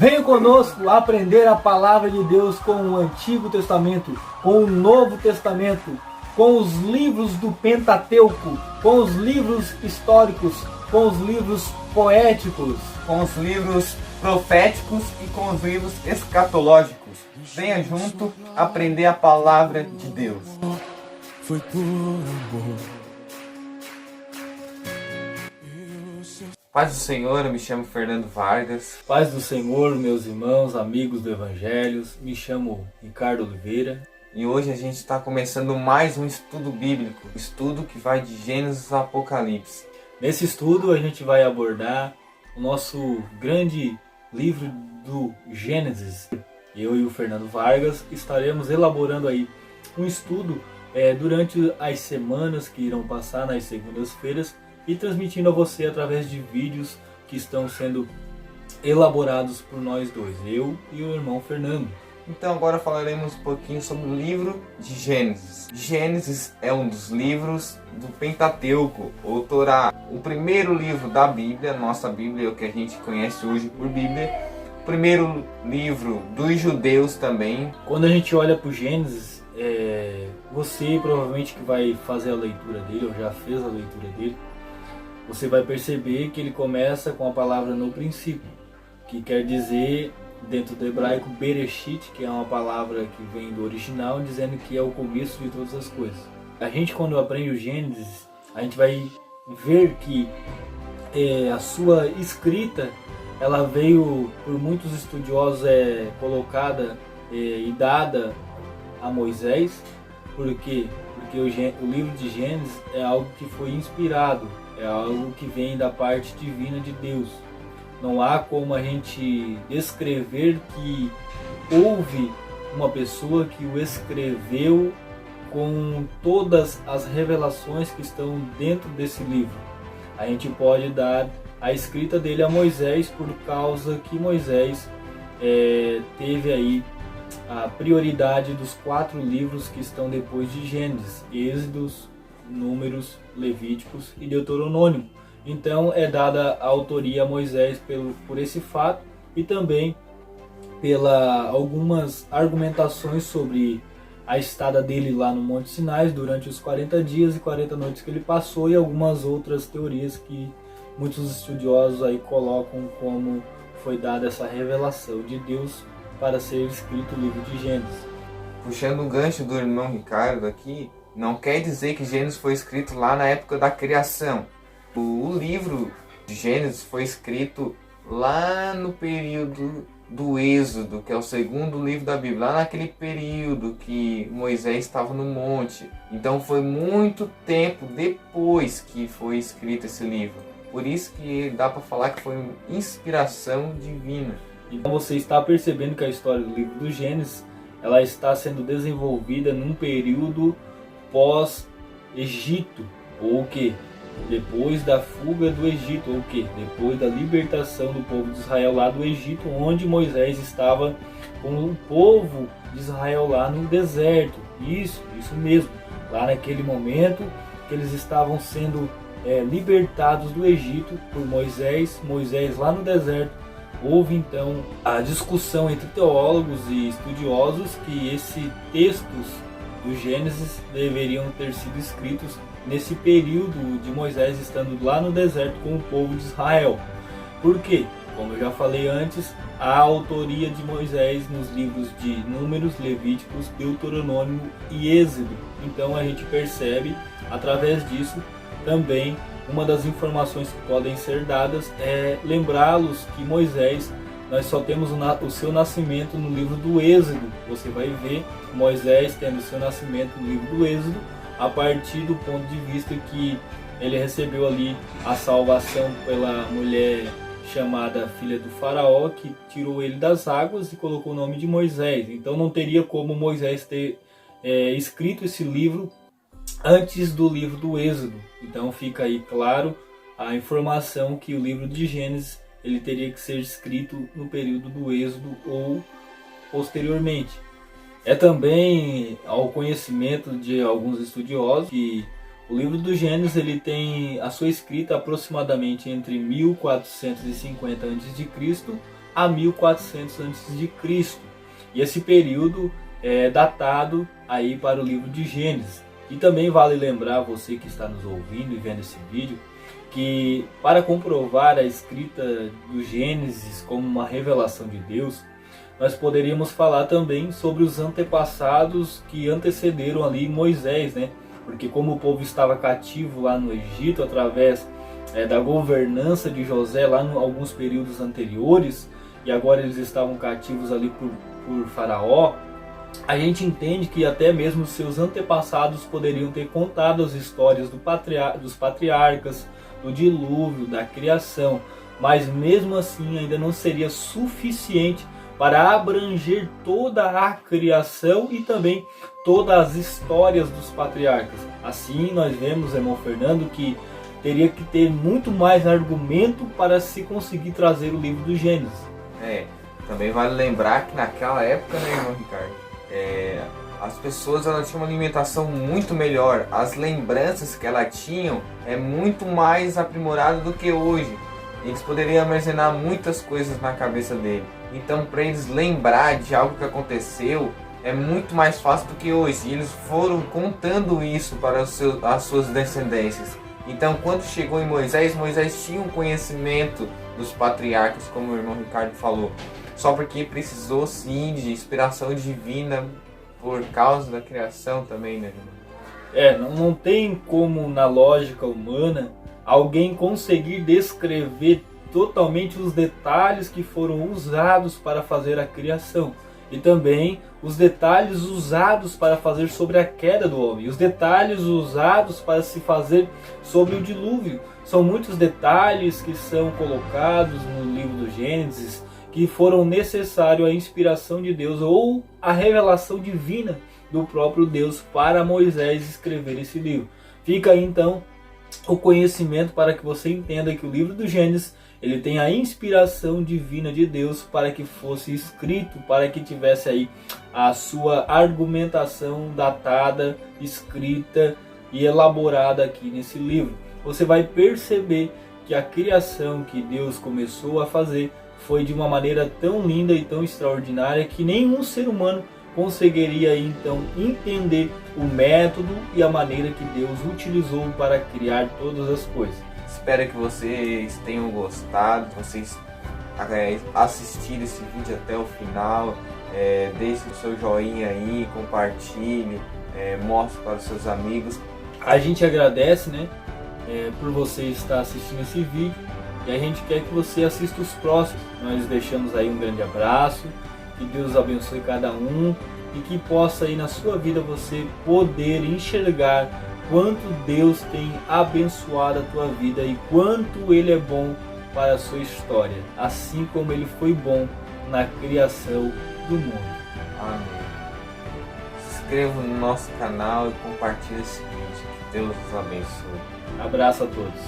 Venha conosco aprender a palavra de Deus com o Antigo Testamento, com o Novo Testamento, com os livros do Pentateuco, com os livros históricos, com os livros poéticos, com os livros proféticos e com os livros escatológicos. Venha junto aprender a palavra de Deus. Foi por amor. Paz do Senhor, eu me chamo Fernando Vargas. Paz do Senhor, meus irmãos, amigos do Evangelho, me chamo Ricardo Oliveira. E hoje a gente está começando mais um estudo bíblico, estudo que vai de Gênesis a Apocalipse. Nesse estudo a gente vai abordar o nosso grande livro do Gênesis. Eu e o Fernando Vargas estaremos elaborando aí um estudo durante as semanas que irão passar nas segundas-feiras e transmitindo a você através de vídeos que estão sendo elaborados por nós dois, eu e o irmão Fernando. Então agora falaremos um pouquinho sobre o livro de Gênesis. Gênesis é um dos livros do Pentateuco, ou Torá. O primeiro livro da Bíblia, nossa Bíblia, o que a gente conhece hoje por Bíblia. O primeiro livro dos judeus também. Quando a gente olha para o Gênesis, você provavelmente que vai fazer a leitura dele, ou já fez a leitura dele, você vai perceber que ele começa com a palavra no princípio, que quer dizer, dentro do hebraico, Bereshit, que é uma palavra que vem do original, dizendo que é o começo de todas as coisas. A gente, quando aprende o Gênesis, a gente vai ver que a sua escrita, ela veio, por muitos estudiosos, colocada e dada a Moisés. Por quê? Porque o livro de Gênesis é algo que foi inspirado, é algo que vem da parte divina de Deus. Não há como a gente descrever que houve uma pessoa que o escreveu com todas as revelações que estão dentro desse livro. A gente pode dar a escrita dele a Moisés por causa que Moisés teve aí a prioridade dos 4 livros que estão depois de Gênesis: Êxodos, Números, Levíticos e Deuteronômio. Então é dada a autoria a Moisés por esse fato e também pela algumas argumentações sobre a estada dele lá no Monte Sinai durante os 40 dias e 40 noites que ele passou, e algumas outras teorias que muitos estudiosos aí colocam como foi dada essa revelação de Deus para ser escrito o livro de Gênesis. Puxando o gancho do irmão Ricardo aqui, não quer dizer que Gênesis foi escrito lá na época da criação. O livro de Gênesis foi escrito lá no período do Êxodo, que é o segundo livro da Bíblia, lá naquele período que Moisés estava no monte. Então foi muito tempo depois que foi escrito esse livro. Por isso que dá para falar que foi uma inspiração divina. Então você está percebendo que a história do livro do Gênesis, ela está sendo desenvolvida num período pós-Egito, ou o quê? Depois da fuga do Egito, ou o quê? Depois da libertação do povo de Israel lá do Egito, onde Moisés estava com o povo de Israel lá no deserto. Isso mesmo. Lá naquele momento que eles estavam sendo libertados do Egito por Moisés lá no deserto. Houve então a discussão entre teólogos e estudiosos que esses textos do Gênesis deveriam ter sido escritos nesse período de Moisés estando lá no deserto com o povo de Israel. Por quê? Como eu já falei antes, a autoria de Moisés nos livros de Números, Levíticos, Deuteronômio e Êxodo. Então a gente percebe, através disso, também uma das informações que podem ser dadas é lembrá-los que Moisés, nós só temos o seu nascimento no livro do Êxodo. Você vai ver Moisés tendo o seu nascimento no livro do Êxodo, a partir do ponto de vista que ele recebeu ali a salvação pela mulher chamada filha do faraó, que tirou ele das águas e colocou o nome de Moisés. Então não teria como Moisés ter escrito esse livro antes do livro do Êxodo. Então fica aí claro a informação que o livro de Gênesis ele teria que ser escrito no período do Êxodo ou posteriormente. É também ao conhecimento de alguns estudiosos que o livro do Gênesis ele tem a sua escrita aproximadamente entre 1450 a.C. a 1400 a.C. E esse período é datado aí para o livro de Gênesis. E também vale lembrar, você que está nos ouvindo e vendo esse vídeo, que para comprovar a escrita do Gênesis como uma revelação de Deus, nós poderíamos falar também sobre os antepassados que antecederam ali Moisés, né? Porque como o povo estava cativo lá no Egito, através da governança de José lá em alguns períodos anteriores, e agora eles estavam cativos ali por Faraó, a gente entende que até mesmo seus antepassados poderiam ter contado as histórias dos patriarcas, do dilúvio, da criação, mas mesmo assim ainda não seria suficiente para abranger toda a criação e também todas as histórias dos patriarcas. Assim nós vemos, irmão Fernando, que teria que ter muito mais argumento para se conseguir trazer o livro do Gênesis. Também vale lembrar que naquela época, né, irmão Ricardo, as pessoas elas tinham uma alimentação muito melhor. As lembranças que elas tinham é muito mais aprimorada do que hoje. Eles poderiam armazenar muitas coisas na cabeça dele. Então, para eles lembrar de algo que aconteceu, é muito mais fácil do que hoje. E eles foram contando isso para as suas descendências. Então, quando chegou em Moisés, Moisés tinha um conhecimento dos patriarcas, como o irmão Ricardo falou. Só porque precisou sim de inspiração divina por causa da criação também, né, irmão? Não tem como na lógica humana alguém conseguir descrever totalmente os detalhes que foram usados para fazer a criação. E também os detalhes usados para fazer sobre a queda do homem. Os detalhes usados para se fazer sobre o dilúvio. São muitos detalhes que são colocados no livro do Gênesis, que foram necessários à inspiração de Deus ou à revelação divina do próprio Deus para Moisés escrever esse livro. Fica aí então o conhecimento para que você entenda que o livro do Gênesis ele tem a inspiração divina de Deus para que fosse escrito, para que tivesse aí a sua argumentação datada, escrita e elaborada aqui nesse livro. Você vai perceber que a criação que Deus começou a fazer foi de uma maneira tão linda e tão extraordinária que nenhum ser humano conseguiria então entender o método e a maneira que Deus utilizou para criar todas as coisas. Espero que vocês tenham gostado, vocês assistiram esse vídeo até o final. Deixe o seu joinha aí, compartilhe, mostre para os seus amigos. A gente agradece, né, por você estar assistindo esse vídeo e a gente quer que você assista os próximos. Nós deixamos aí um grande abraço, que Deus abençoe cada um e que possa aí na sua vida você poder enxergar quanto Deus tem abençoado a tua vida e quanto Ele é bom para a sua história, assim como Ele foi bom na criação do mundo. Amém. Se inscreva no nosso canal e compartilhe esse vídeo. Que Deus os abençoe. Abraço a todos.